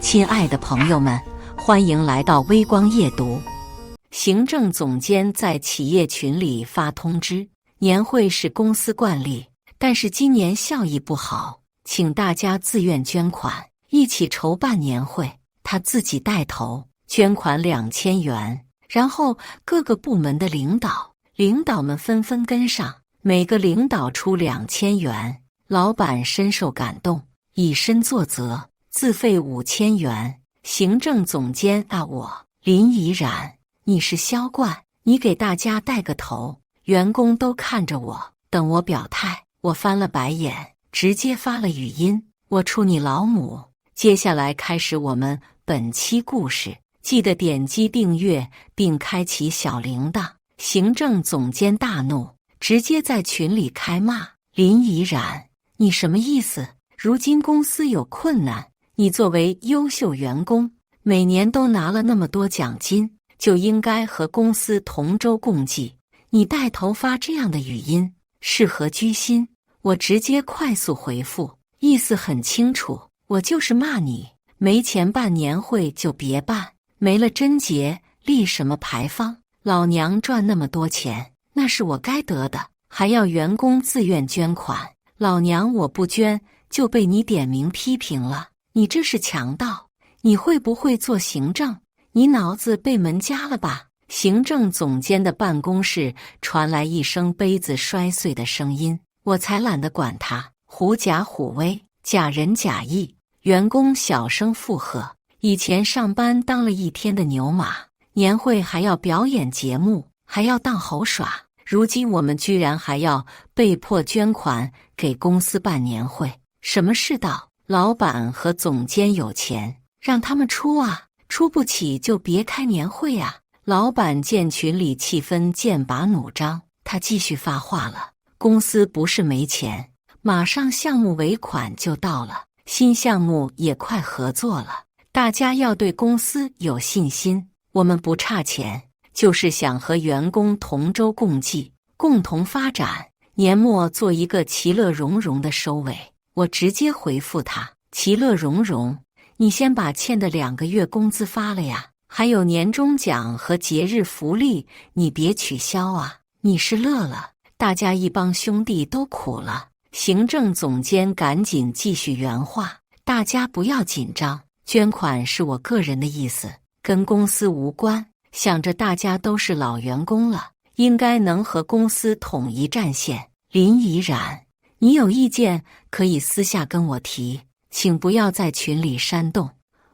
亲爱的朋友们，欢迎来到微光夜读。行政总监在企业群里发通知，年会是公司惯例，但是今年效益不好，请大家自愿捐款，一起筹办年会。他自己带头捐款2000元，然后各个部门的领导们纷纷跟上，每个领导出2000元。老板深受感动，以身作则，自费5000元。行政总监我林怡然，你是销冠，你给大家带个头。员工都看着我，等我表态。我翻了白眼，直接发了语音，我出你老母。接下来开始我们本期故事，记得点击订阅并开启小铃铛。行政总监大怒，直接在群里开骂：林怡然，你什么意思？如今公司有困难，你作为优秀员工，每年都拿了那么多奖金，就应该和公司同舟共济。你带头发这样的语音，是何居心？我直接快速回复，意思很清楚，我就是骂你，没钱办年会就别办，没了贞洁立什么牌坊？老娘赚那么多钱，那是我该得的，还要员工自愿捐款，老娘我不捐就被你点名批评了，你这是强盗！你会不会做行政？你脑子被门夹了吧？行政总监的办公室传来一声杯子摔碎的声音，我才懒得管他，狐假虎威，假仁假义。员工小声附和，以前上班当了一天的牛马，年会还要表演节目，还要当猴耍，如今我们居然还要被迫捐款给公司办年会，什么世道？老板和总监有钱，让他们出啊，出不起就别开年会啊。老板见群里气氛剑拔弩张，他继续发话了：公司不是没钱，马上项目尾款就到了，新项目也快合作了，大家要对公司有信心。我们不差钱，就是想和员工同舟共济，共同发展，年末做一个其乐融融的收尾。我直接回复他：其乐融融？你先把欠的2个月工资发了呀，还有年终奖和节日福利，你别取消啊！你是乐了，大家一帮兄弟都苦了。行政总监赶紧继续原话：大家不要紧张，捐款是我个人的意思，跟公司无关。想着大家都是老员工了，应该能和公司统一战线。林怡然，你有意见可以私下跟我提，请不要在群里煽动。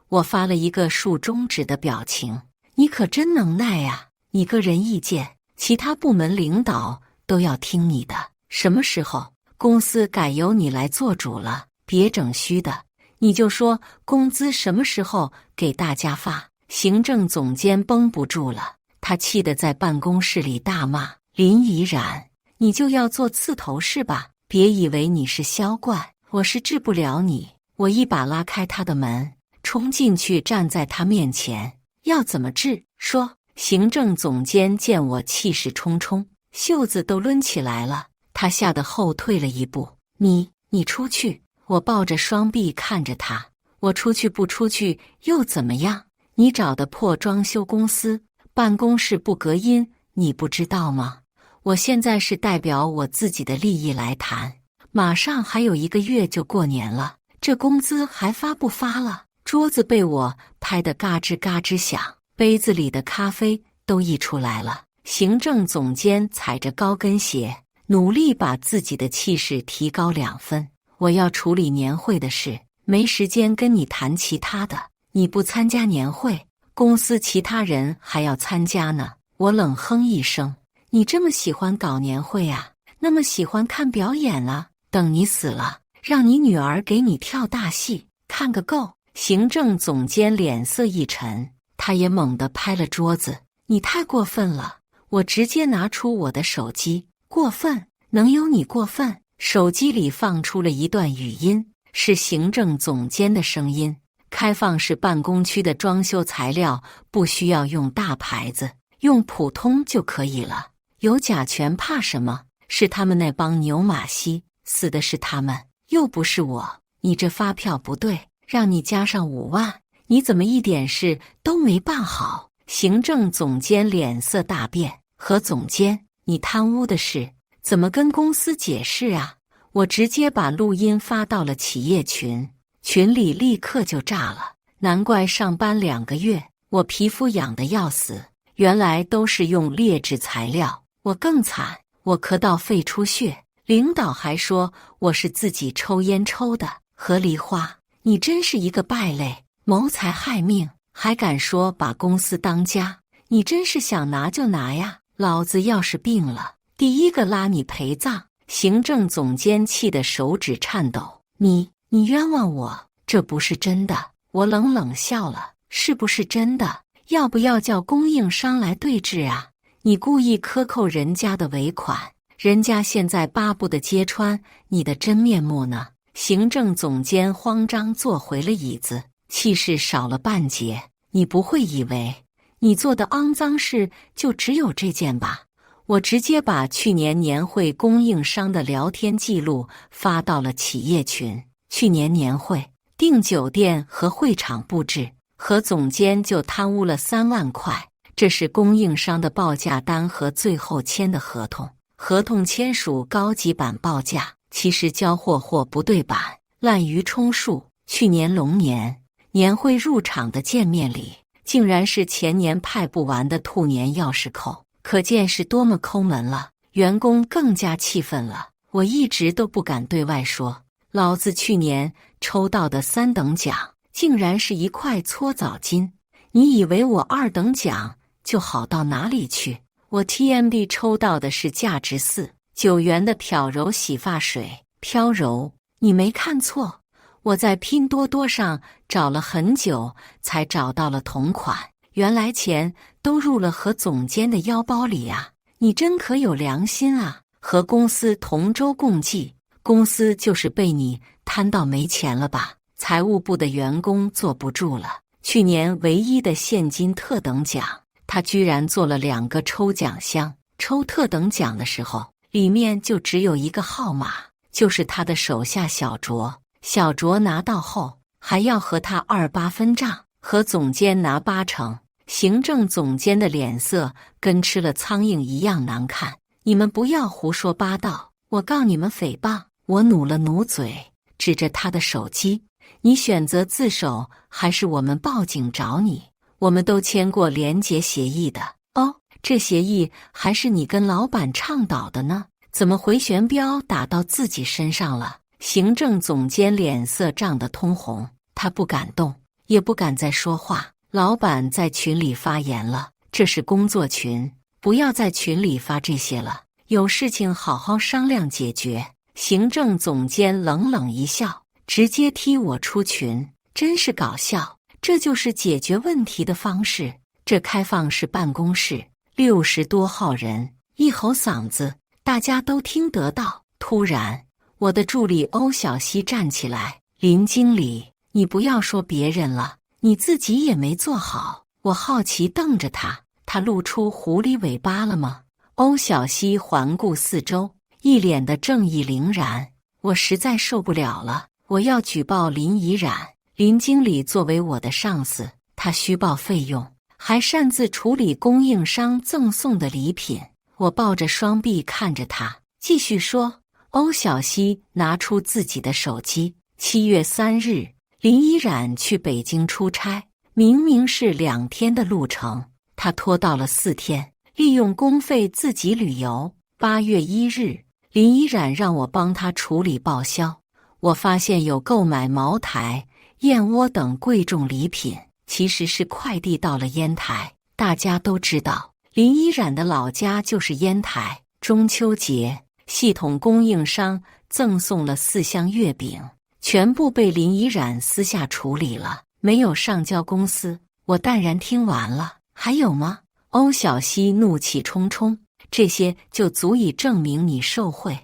我发了一个竖中指的表情，你可真能耐呀！你个人意见，其他部门领导都要听你的。什么时候公司改由你来做主了？别整虚的，你就说工资什么时候给大家发。行政总监绷不住了，他气得在办公室里大骂：林怡然，你就要做刺头是吧？别以为你是销冠，我是治不了你。我一把拉开他的门，冲进去站在他面前，要怎么治？说。行政总监见我气势冲冲，袖子都抡起来了，他吓得后退了一步。你出去！我抱着双臂看着他，我出去不出去又怎么样？你找的破装修公司，办公室不隔音，你不知道吗？我现在是代表我自己的利益来谈，马上还有1个月就过年了，这工资还发不发了？桌子被我拍得嘎吱嘎吱响，杯子里的咖啡都溢出来了。行政总监踩着高跟鞋，努力把自己的气势提高2分。我要处理年会的事，没时间跟你谈其他的。你不参加年会，公司其他人还要参加呢。我冷哼一声：你这么喜欢搞年会啊？那么喜欢看表演啊？等你死了，让你女儿给你跳大戏，看个够！行政总监脸色一沉，他也猛地拍了桌子：你太过分了！我直接拿出我的手机：过分？能有你过分？手机里放出了一段语音，是行政总监的声音：开放式办公区的装修材料不需要用大牌子，用普通就可以了。有甲醛怕什么？是他们那帮牛马吸，死的是他们，又不是我。你这发票不对，让你加上5万，你怎么一点事都没办好？行政总监脸色大变，何总监，你贪污的事怎么跟公司解释啊？我直接把录音发到了企业群，群里立刻就炸了。难怪上班2个月，我皮肤痒得要死，原来都是用劣质材料。我更惨，我咳到肺出血，领导还说我是自己抽烟抽的。何梨花，你真是一个败类，谋财害命，还敢说把公司当家，你真是想拿就拿呀！老子要是病了，第一个拉你陪葬！行政总监气得手指颤抖，你冤枉我，这不是真的。我冷笑了，是不是真的？要不要叫供应商来对质啊？你故意克扣人家的尾款，人家现在巴不得揭穿你的真面目呢。行政总监慌张坐回了椅子，气势少了半截。你不会以为你做的肮脏事就只有这件吧？我直接把去年年会供应商的聊天记录发到了企业群。去年年会订酒店和会场布置，何总监就贪污了3万块，这是供应商的报价单和最后签的合同。合同签署高级版报价，其实交货货不对版，滥竽充数。去年龙年年会入场的见面礼，竟然是前年派不完的兔年钥匙扣，可见是多么抠门了。员工更加气愤了，我一直都不敢对外说，老子去年抽到的3等奖，竟然是1块搓澡巾。你以为我2等奖就好到哪里去？我 TMD 抽到的是价值4.9元的漂柔洗发水，飘柔，你没看错。我在拼多多上找了很久，才找到了同款，原来钱都入了何总监的腰包里啊！你真可有良心啊！和公司同舟共济，公司就是被你贪到没钱了吧？财务部的员工坐不住了，去年唯一的现金特等奖，他居然做了2个抽奖箱，抽特等奖的时候，里面就只有1个号码，就是他的手下小卓。小卓拿到后还要和他28分账，和总监拿80%。行政总监的脸色跟吃了苍蝇一样难看。你们不要胡说八道，我告你们诽谤！我努了努嘴，指着他的手机，你选择自首还是我们报警找你？我们都签过联结协议的。哦，这协议还是你跟老板倡导的呢？怎么回旋镖打到自己身上了？行政总监脸色涨得通红，他不敢动，也不敢再说话。老板在群里发言了，这是工作群，不要在群里发这些了，有事情好好商量解决。行政总监冷一笑，直接踢我出群，真是搞笑。这就是解决问题的方式。这开放式办公室60多号人，一吼嗓子，大家都听得到。突然，我的助理欧小西站起来，林经理，你不要说别人了，你自己也没做好。我好奇瞪着他，他露出狐狸尾巴了吗？欧小西环顾四周，一脸的正义凛然。我实在受不了了，我要举报林怡然。林经理作为我的上司，他虚报费用，还擅自处理供应商赠送的礼品。我抱着双臂看着他，继续说。欧小西拿出自己的手机，7月3日，林怡然去北京出差，明明是2天的路程，他拖到了4天，利用公费自己旅游。8月1日，林怡然让我帮他处理报销，我发现有购买茅台、燕窝等贵重礼品，其实是快递到了烟台。大家都知道，林怡然的老家就是烟台。中秋节，系统供应商赠送了4箱月饼，全部被林怡然私下处理了，没有上交公司。我淡然听完了。还有吗？欧小西怒气冲冲，这些就足以证明你受贿。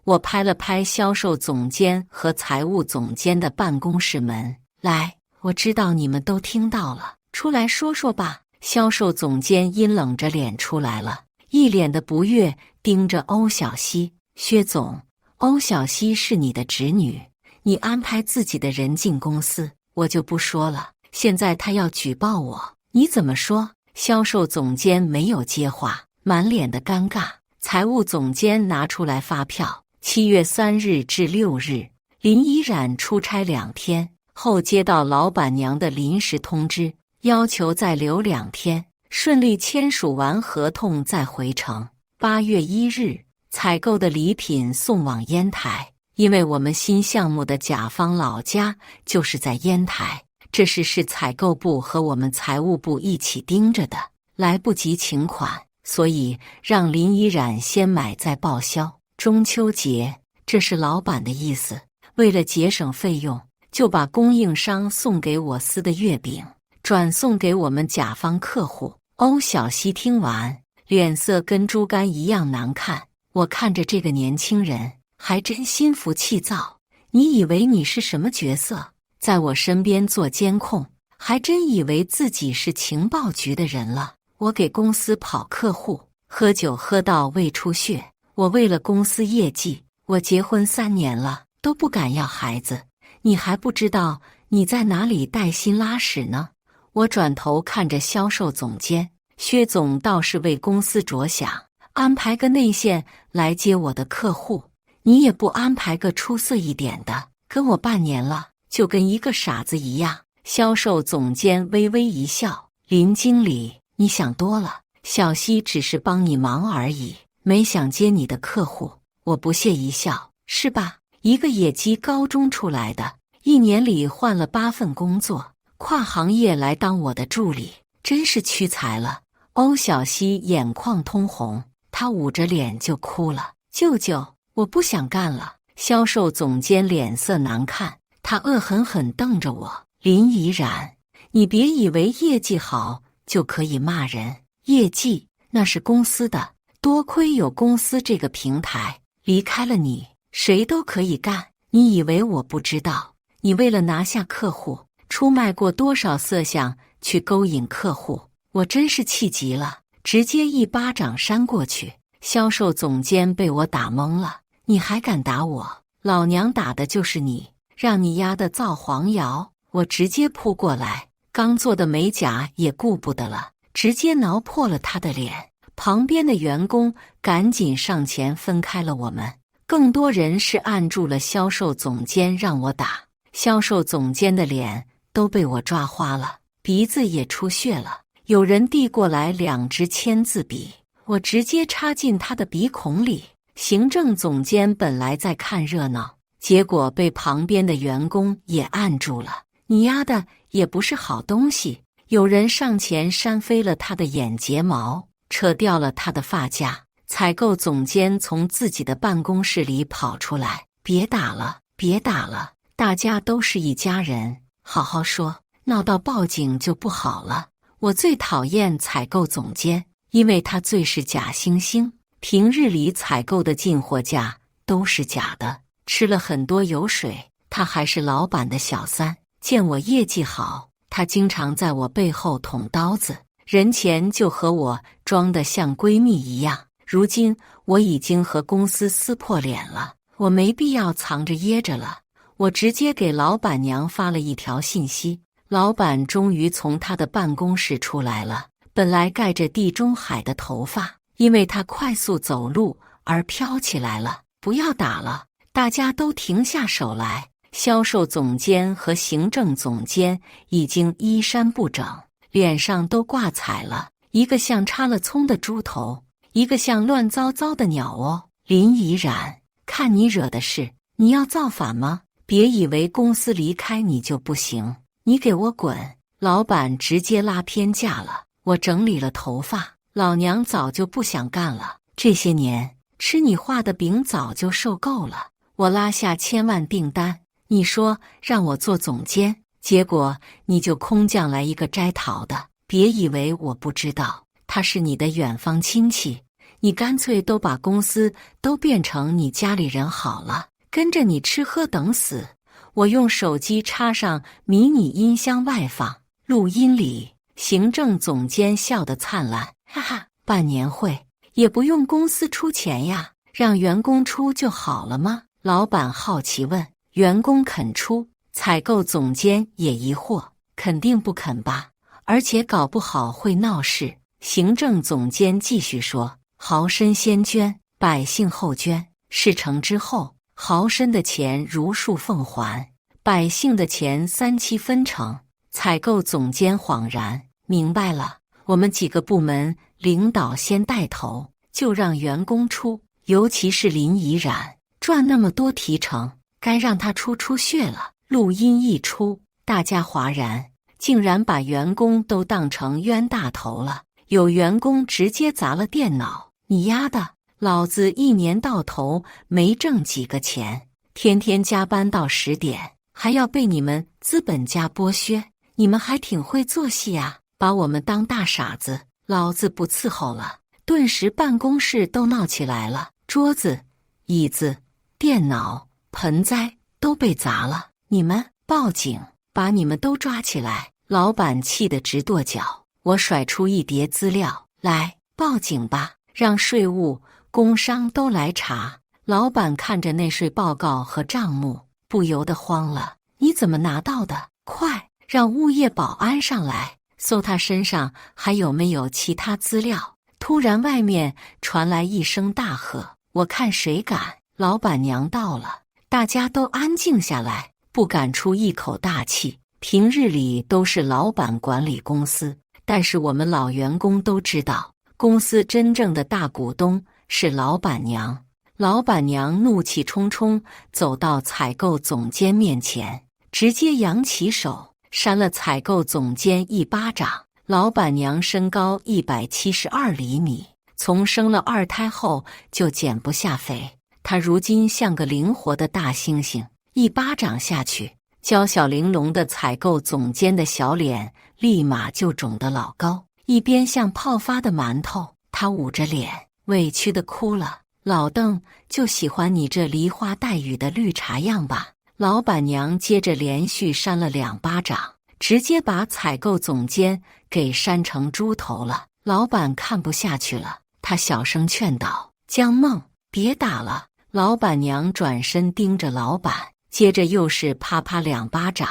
我拍了拍销售总监和财务总监的办公室门，来，我知道你们都听到了，出来说说吧。销售总监阴冷着脸出来了，一脸的不悦，盯着欧小西。薛总，欧小西是你的侄女，你安排自己的人进公司，我就不说了。现在他要举报我，你怎么说？销售总监没有接话，满脸的尴尬。财务总监拿出来发票，7月3日至6日，林依然出差2天后接到老板娘的临时通知，要求再留2天，顺利签署完合同再回城。8月1日，采购的礼品送往烟台，因为我们新项目的甲方老家就是在烟台，这事是采购部和我们财务部一起盯着的，来不及请款，所以让林依然先买再报销。中秋节，这是老板的意思，为了节省费用，就把供应商送给我司的月饼转送给我们甲方客户。欧小西听完，脸色跟猪肝一样难看。我看着这个年轻人，还真心浮气躁。你以为你是什么角色？在我身边做监控，还真以为自己是情报局的人了。我给公司跑客户，喝酒喝到胃出血。我为了公司业绩，我结婚3年了，都不敢要孩子。你还不知道你在哪里带薪拉屎呢？我转头看着销售总监，薛总倒是为公司着想，安排个内线来接我的客户，你也不安排个出色一点的，跟我半年了，就跟一个傻子一样。销售总监微微一笑，林经理，你想多了，小西只是帮你忙而已，没想接你的客户。我不屑一笑，是吧？一个野鸡高中出来的，1年里换了8份工作，跨行业来当我的助理，真是屈才了。欧小西眼眶通红，她捂着脸就哭了。舅舅，我不想干了。销售总监脸色难看，他恶狠狠瞪着我。林怡然，你别以为业绩好就可以骂人，业绩那是公司的，多亏有公司这个平台，离开了你，谁都可以干。你以为我不知道？你为了拿下客户，出卖过多少色相去勾引客户？我真是气急了，直接一巴掌扇过去。销售总监被我打懵了，你还敢打我？老娘打的就是你，让你丫的造黄谣！我直接扑过来，刚做的美甲也顾不得了，直接挠破了他的脸。旁边的员工赶紧上前分开了我们，更多人是按住了销售总监让我打。销售总监的脸都被我抓花了，鼻子也出血了。有人递过来2支签字笔，我直接插进他的鼻孔里。行政总监本来在看热闹，结果被旁边的员工也按住了。你丫的也不是好东西！有人上前扇飞了他的眼睫毛，扯掉了他的发夹。采购总监从自己的办公室里跑出来，别打了，别打了，大家都是一家人，好好说，闹到报警就不好了。我最讨厌采购总监，因为他最是假惺惺，平日里采购的进货价都是假的，吃了很多油水。他还是老板的小三，见我业绩好，他经常在我背后捅刀子，人前就和我装得像闺蜜一样。如今我已经和公司撕破脸了，我没必要藏着掖着了。我直接给老板娘发了一条信息，老板终于从他的办公室出来了，本来盖着地中海的头发，因为他快速走路而飘起来了。不要打了，大家都停下手来。销售总监和行政总监已经衣衫不整，脸上都挂彩了，一个像插了葱的猪头，一个像乱糟糟的鸟窝。林怡然，看你惹的事，你要造反吗？别以为公司离开你就不行，你给我滚！老板直接拉偏架了。我整理了头发，老娘早就不想干了，这些年吃你画的饼早就受够了。我拉下千万订单，你说让我做总监，结果你就空降来一个摘桃的。别以为我不知道，他是你的远方亲戚，你干脆都把公司都变成你家里人好了，跟着你吃喝等死。我用手机插上迷你音箱外放，录音里行政总监笑得灿烂，哈哈，办年会也不用公司出钱呀，让员工出就好了吗？老板好奇问。员工肯出，采购总监也疑惑，肯定不肯吧？而且搞不好会闹事。行政总监继续说：豪绅先捐，百姓后捐，事成之后，豪绅的钱如数奉还，百姓的钱3/7分成。采购总监恍然明白了，我们几个部门领导先带头，就让员工出，尤其是林怡然赚那么多提成，该让他出血了。录音一出，大家哗然，竟然把员工都当成冤大头了。有员工直接砸了电脑：你丫的，老子一年到头没挣几个钱，天天加班到10点，还要被你们资本家剥削，你们还挺会做戏啊，把我们当大傻子，老子不伺候了。顿时办公室都闹起来了，桌子、椅子、电脑、盆栽都被砸了。你们报警，把你们都抓起来！老板气得直跺脚。我甩出一叠资料来，报警吧，让税务、工商都来查。老板看着内税报告和账目，不由得慌了。你怎么拿到的？快让物业保安上来，搜他身上还有没有其他资料。突然外面传来一声大喝：我看谁敢！老板娘到了！大家都安静下来，不敢出一口大气。平日里都是老板管理公司，但是我们老员工都知道，公司真正的大股东是老板娘。老板娘怒气冲冲走到采购总监面前，直接扬起手扇了采购总监一巴掌。老板娘身高172厘米，从生了2胎后就减不下肥，她如今像个灵活的大猩猩，一巴掌下去，娇小玲珑的采购总监的小脸立马就肿得老高，一边像泡发的馒头。他捂着脸，委屈地哭了。老邓就喜欢你这梨花带雨的绿茶样吧。老板娘接着连续扇了2巴掌，直接把采购总监给扇成猪头了。老板看不下去了，他小声劝导：江梦，别打了。老板娘转身盯着老板，接着又是啪啪2巴掌。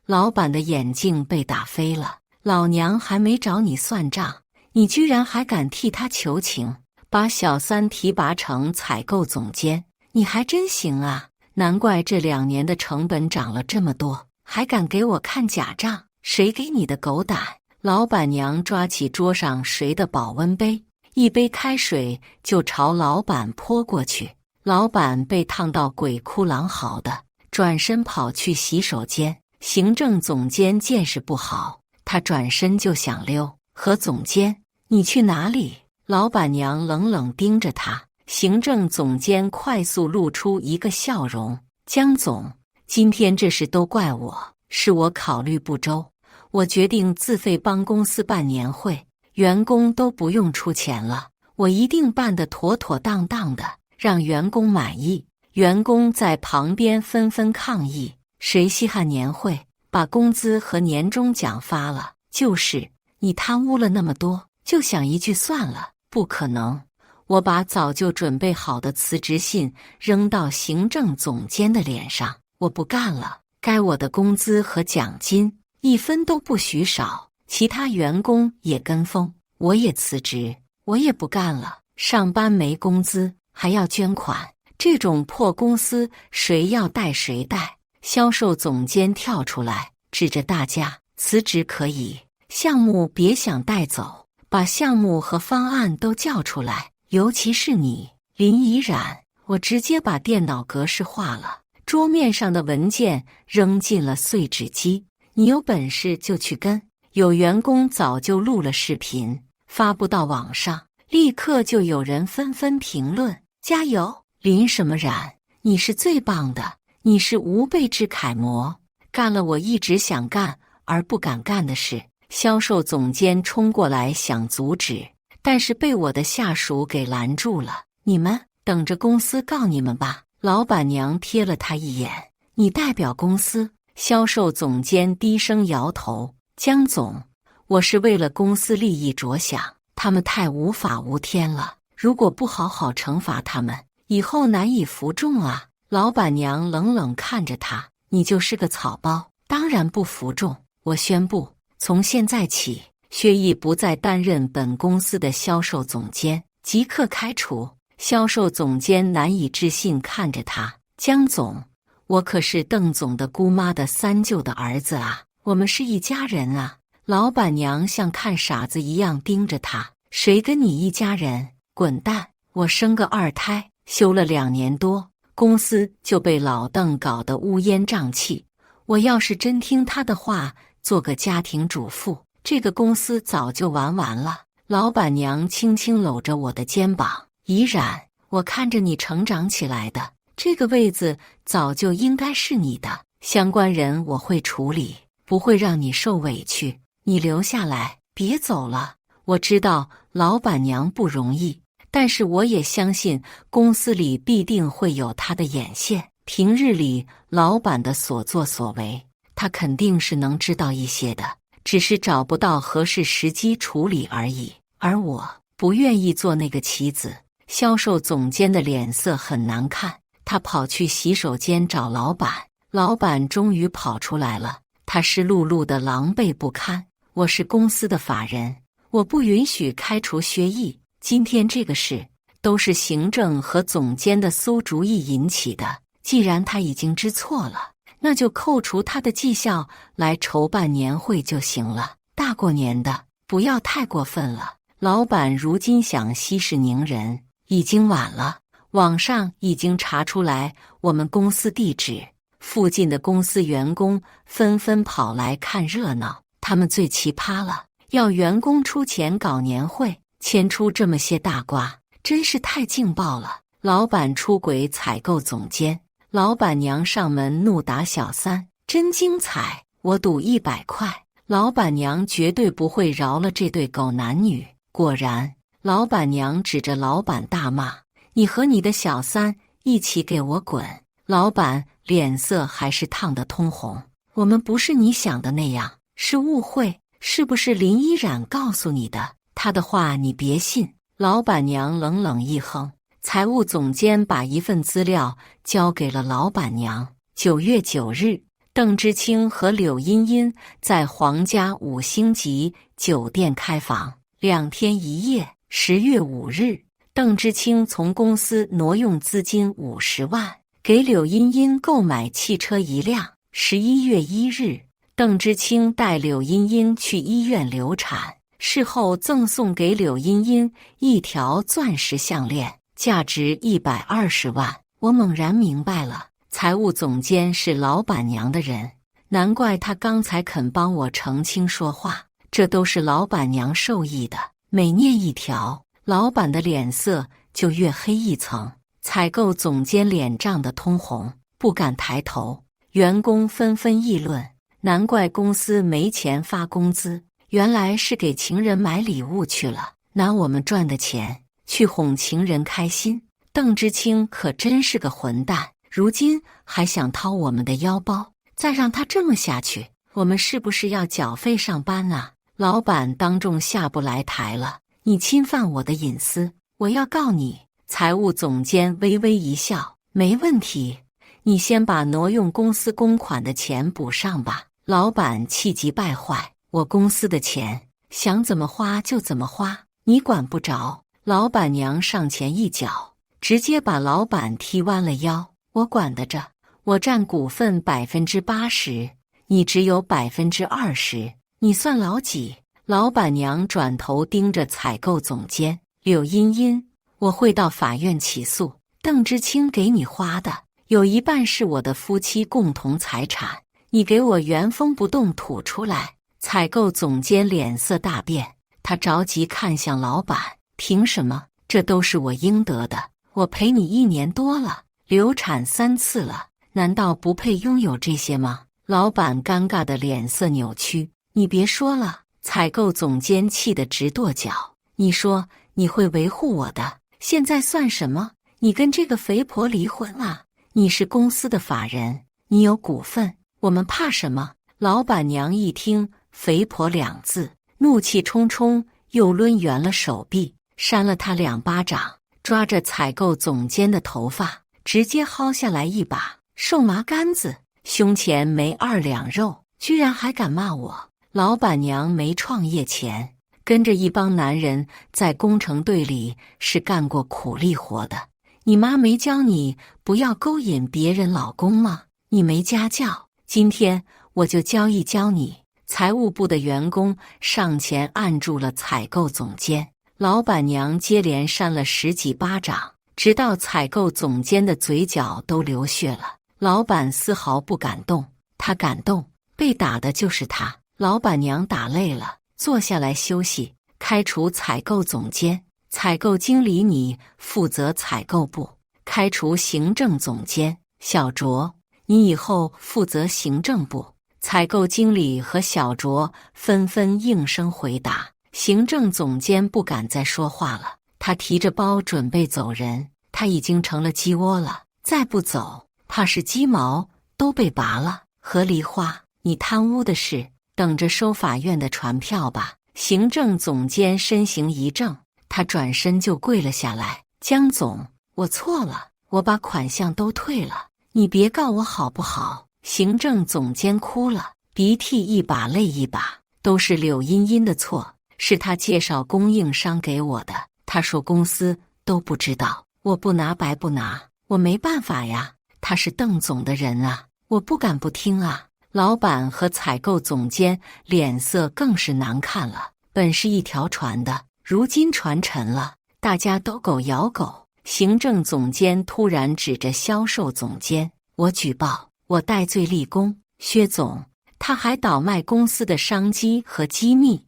老板的眼镜被打飞了。老娘还没找你算账，你居然还敢替他求情，把小三提拔成采购总监，你还真行啊！难怪这2年的成本涨了这么多，还敢给我看假账，谁给你的狗胆？老板娘抓起桌上谁的保温杯，一杯开水就朝老板泼过去。老板被烫到鬼哭狼嚎的，转身跑去洗手间。行政总监见识不好，他转身就想溜。何总监，你去哪里？老板娘冷冷盯着他。行政总监快速露出一个笑容：江总，今天这事都怪我，是我考虑不周，我决定自费帮公司办年会，员工都不用出钱了，我一定办得妥妥当当的，让员工满意。员工在旁边纷纷抗议：谁稀罕年会，把工资和年终奖发了？就是你贪污了那么多，就想一句算了？不可能！我把早就准备好的辞职信扔到行政总监的脸上，我不干了，该我的工资和奖金1分都不许少。其他员工也跟风，我也辞职，我也不干了。上班没工资还要捐款，这种破公司谁要带谁带。销售总监跳出来，指着大家：辞职可以，项目别想带走，把项目和方案都叫出来，尤其是你，林怡然。我直接把电脑格式化了，桌面上的文件扔进了碎纸机。你有本事就去跟。有员工早就录了视频，发布到网上，立刻就有人纷纷评论：加油，林什么然，你是最棒的，你是吾辈之楷模，干了我一直想干而不敢干的事。销售总监冲过来想阻止，但是被我的下属给拦住了。你们等着公司告你们吧。老板娘瞥了他一眼：你代表公司？销售总监低声摇头：江总，我是为了公司利益着想，他们太无法无天了，如果不好好惩罚他们，以后难以服众啊。老板娘冷冷看着他：你就是个草包，当然不服众。我宣布，从现在起，薛毅不再担任本公司的销售总监，即刻开除。销售总监难以置信看着他，江总，我可是邓总的姑妈的三舅的儿子啊，我们是一家人啊。老板娘像看傻子一样盯着他，谁跟你一家人？滚蛋！我生个二胎，休了2年多，公司就被老邓搞得乌烟瘴气。我要是真听他的话，做个家庭主妇，这个公司早就完了。老板娘轻轻搂着我的肩膀，怡然，我看着你成长起来的，这个位子早就应该是你的，相关人我会处理，不会让你受委屈。你留下来，别走了。我知道老板娘不容易，但是我也相信公司里必定会有她的眼线。平日里老板的所作所为，她肯定是能知道一些的，只是找不到合适时机处理而已。而我不愿意做那个棋子。销售总监的脸色很难看，他跑去洗手间找老板。老板终于跑出来了，他湿漉漉的，狼狈不堪。我是公司的法人，我不允许开除薛毅。今天这个事都是行政和总监的馊主意引起的，既然他已经知错了，那就扣除他的绩效来筹办年会就行了。大过年的，不要太过分了。老板如今想息事宁人，已经晚了。网上已经查出来我们公司地址，附近的公司员工纷纷跑来看热闹。他们最奇葩了，要员工出钱搞年会，牵出这么些大瓜，真是太劲爆了。老板出轨采购总监，老板娘上门怒打小三，真精彩！我赌100块，老板娘绝对不会饶了这对狗男女。果然，老板娘指着老板大骂：“你和你的小三一起给我滚！”老板脸色还是烫得通红。我们不是你想的那样，是误会，是不是林依然告诉你的？他的话你别信。老板娘冷冷一哼，财务总监把一份资料交给了老板娘。9月9日，邓之清和柳茵茵在皇家5星级酒店开房，2天1夜。10月5日，邓之清从公司挪用资金50万，给柳茵茵购买汽车1辆。11月1日，邓之清带柳茵茵去医院流产，事后赠送给柳茵茵一条钻石项链，价值120万。我猛然明白了，财务总监是老板娘的人，难怪他刚才肯帮我澄清说话，这都是老板娘授意的。每念一条，老板的脸色就越黑一层。采购总监脸涨得通红，不敢抬头。员工纷纷议论，难怪公司没钱发工资，原来是给情人买礼物去了，拿我们赚的钱去哄情人开心。邓之清可真是个混蛋，如今还想掏我们的腰包。再让他这么下去，我们是不是要缴费上班啊？老板当众下不来台了，你侵犯我的隐私，我要告你。财务总监微微一笑，没问题，你先把挪用公司公款的钱补上吧。老板气急败坏，我公司的钱想怎么花就怎么花，你管不着。老板娘上前一脚，直接把老板踢弯了腰。我管得着，我占股份80%，你只有20%，你算老几？老板娘转头盯着采购总监柳茵茵，我会到法院起诉，邓之清给你花的有一半是我的夫妻共同财产，你给我原封不动吐出来。采购总监脸色大变，他着急看向老板，凭什么？这都是我应得的，我陪你1年多了，流产3次了，难道不配拥有这些吗？老板尴尬的脸色扭曲，你别说了。采购总监气得直跺脚，你说你会维护我的，现在算什么？你跟这个肥婆离婚了，你是公司的法人，你有股份，我们怕什么？老板娘一听肥婆2字，怒气冲冲，又抡圆了手臂，扇了他2巴掌，抓着采购总监的头发，直接薅下来一把瘦麻杆子，胸前没2两肉，居然还敢骂我！老板娘没创业前，跟着一帮男人在工程队里是干过苦力活的。你妈没教你不要勾引别人老公吗？你没家教，今天我就教一教你。财务部的员工上前按住了采购总监，老板娘接连扇了10几巴掌，直到采购总监的嘴角都流血了。老板丝毫不敢动，他敢动，被打的就是他。老板娘打累了，坐下来休息，开除采购总监。采购经理你负责采购部，开除行政总监小卓，你以后负责行政部。采购经理和小卓纷纷应声回答。行政总监不敢再说话了，他提着包准备走人。他已经成了鸡窝了，再不走，怕是鸡毛都被拔了。何梨花，你贪污的事，等着收法院的传票吧。行政总监身形一正，他转身就跪了下来。江总，我错了，我把款项都退了，你别告我好不好？行政总监哭了，鼻涕一把泪一把，都是柳茵茵的错，是她介绍供应商给我的。她说公司都不知道，我不拿白不拿，我没办法呀。他是邓总的人啊，我不敢不听啊。老板和采购总监脸色更是难看了。本是一条船的，如今船沉了，大家都狗咬狗。行政总监突然指着销售总监，我举报，我戴罪立功。薛总，他还倒卖公司的商机和机密。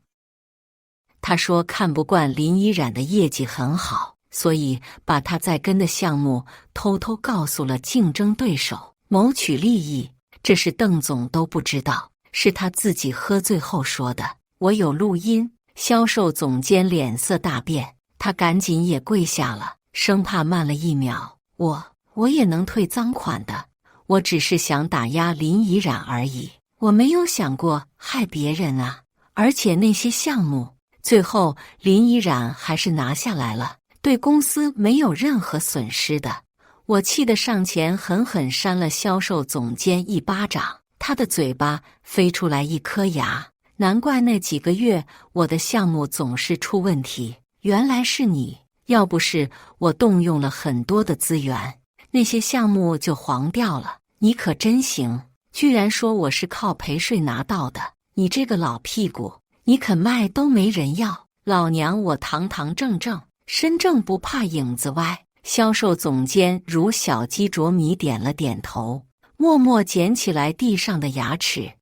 他说看不惯林依然的业绩很好，所以把他在跟的项目偷偷告诉了竞争对手，谋取利益。这是邓总都不知道，是他自己喝醉后说的。我有录音。销售总监脸色大变，他赶紧也跪下了，生怕慢了一秒。我也能退赃款的，我只是想打压林怡然而已，我没有想过害别人啊。而且那些项目，最后林怡然还是拿下来了，对公司没有任何损失的。我气得上前狠狠扇了销售总监一巴掌，他的嘴巴飞出来一颗牙。难怪那几个月我的项目总是出问题，原来是你！要不是我动用了很多的资源，那些项目就黄掉了。你可真行，居然说我是靠陪睡拿到的！你这个老屁股，你肯卖都没人要。老娘我堂堂正正，身正不怕影子歪。销售总监如小鸡啄米点了点头，默默捡起来地上的牙齿。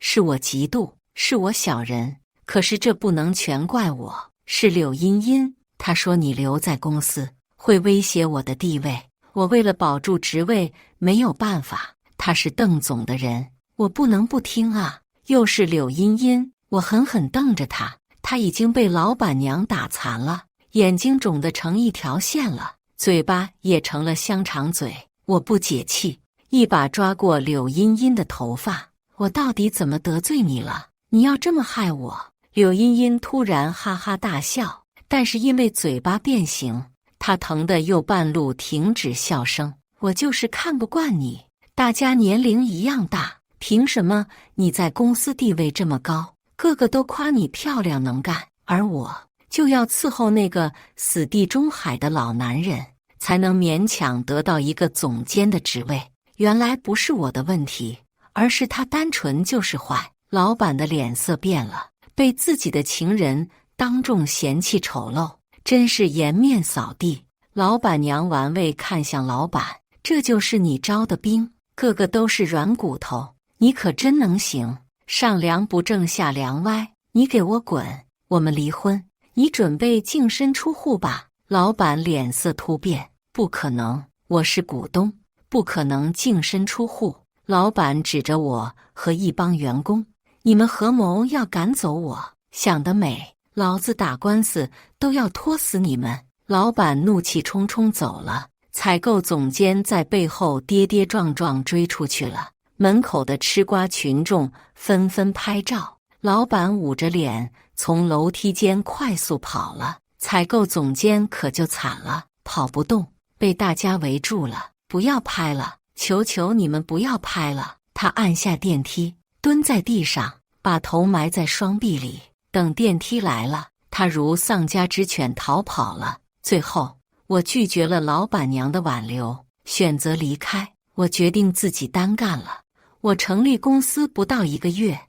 是我嫉妒，是我小人，可是这不能全怪我，是柳茵茵。她说你留在公司会威胁我的地位，我为了保住职位没有办法。他是邓总的人，我不能不听啊。又是柳茵茵，我狠狠瞪着他，他已经被老板娘打残了，眼睛肿得成一条线了，嘴巴也成了香肠嘴。我不解气，一把抓过柳茵茵的头发。我到底怎么得罪你了？你要这么害我？柳茵茵突然哈哈大笑，但是因为嘴巴变形，她疼得又半路停止笑声。我就是看不惯你，大家年龄一样大，凭什么你在公司地位这么高，个个都夸你漂亮能干，而我就要伺候那个死地中海的老男人，才能勉强得到一个总监的职位？原来不是我的问题，而是他单纯就是坏。老板的脸色变了，被自己的情人当众嫌弃丑陋，真是颜面扫地。老板娘玩味看向老板，这就是你招的兵，个个都是软骨头，你可真能行，上梁不正下梁歪，你给我滚，我们离婚，你准备净身出户吧？老板脸色突变，不可能，我是股东，不可能净身出户。老板指着我和一帮员工，你们合谋要赶走我，想得美，老子打官司都要拖死你们。老板怒气冲冲走了，采购总监在背后跌跌撞撞追出去了。门口的吃瓜群众纷纷拍照，老板捂着脸从楼梯间快速跑了，采购总监可就惨了，跑不动，被大家围住了。不要拍了，求求你们不要拍了，他按下电梯，蹲在地上，把头埋在双臂里。等电梯来了，他如丧家之犬逃跑了。最后，我拒绝了老板娘的挽留，选择离开。我决定自己单干了。我成立公司不到1个月，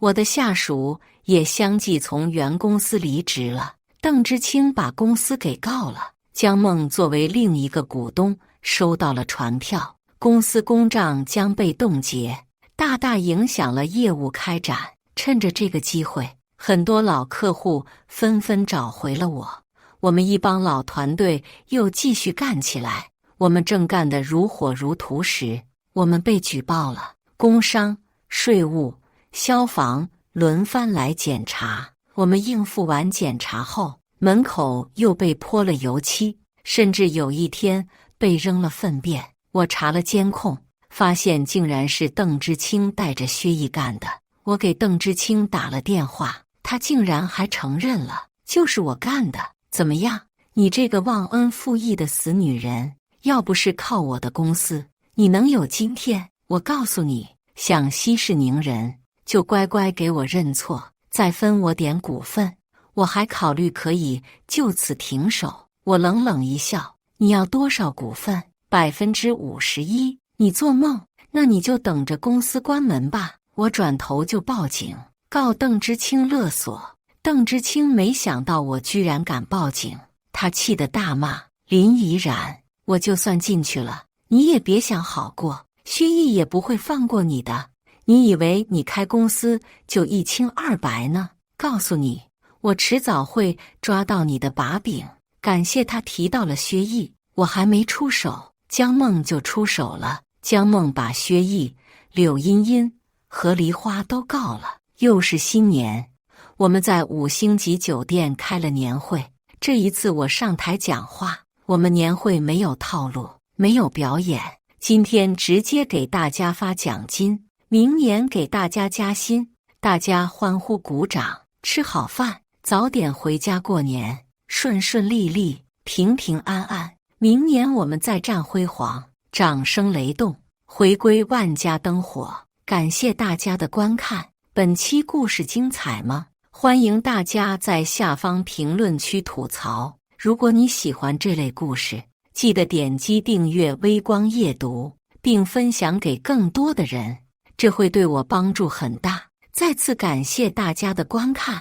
我的下属也相继从原公司离职了。邓之清把公司给告了，江梦作为另一个股东收到了传票，公司公账将被冻结，大大影响了业务开展。趁着这个机会，很多老客户纷纷找回了我，我们一帮老团队又继续干起来。我们正干得如火如荼时，我们被举报了。工商、税务、消防轮番来检查，我们应付完检查后，门口又被泼了油漆，甚至有一天被扔了粪便。我查了监控，发现竟然是邓之清带着薛毅干的。我给邓之清打了电话，他竟然还承认了，就是我干的。怎么样，你这个忘恩负义的死女人，要不是靠我的公司，你能有今天？我告诉你，想息事宁人，就乖乖给我认错，再分我点股份。我还考虑可以就此停手。我冷冷一笑，你要多少股份？51%。你做梦，那你就等着公司关门吧。我转头就报警，告邓之清勒索。邓之清没想到我居然敢报警，他气得大骂：林怡然，我就算进去了，你也别想好过，薛毅也不会放过你的。你以为你开公司就一清二白呢？告诉你，我迟早会抓到你的把柄。感谢他提到了薛毅，我还没出手，江梦就出手了。江梦把薛毅、柳茵茵和梨花都告了。又是新年，我们在5星级酒店开了年会。这一次我上台讲话，我们年会没有套路，没有表演，今天直接给大家发奖金，明年给大家加薪。大家欢呼鼓掌，吃好饭，早点回家过年，顺顺利利，平平安安。明年我们再战辉煌，掌声雷动，回归万家灯火。感谢大家的观看，本期故事精彩吗？欢迎大家在下方评论区吐槽。如果你喜欢这类故事，记得点击订阅微光夜读，并分享给更多的人，这会对我帮助很大。再次感谢大家的观看。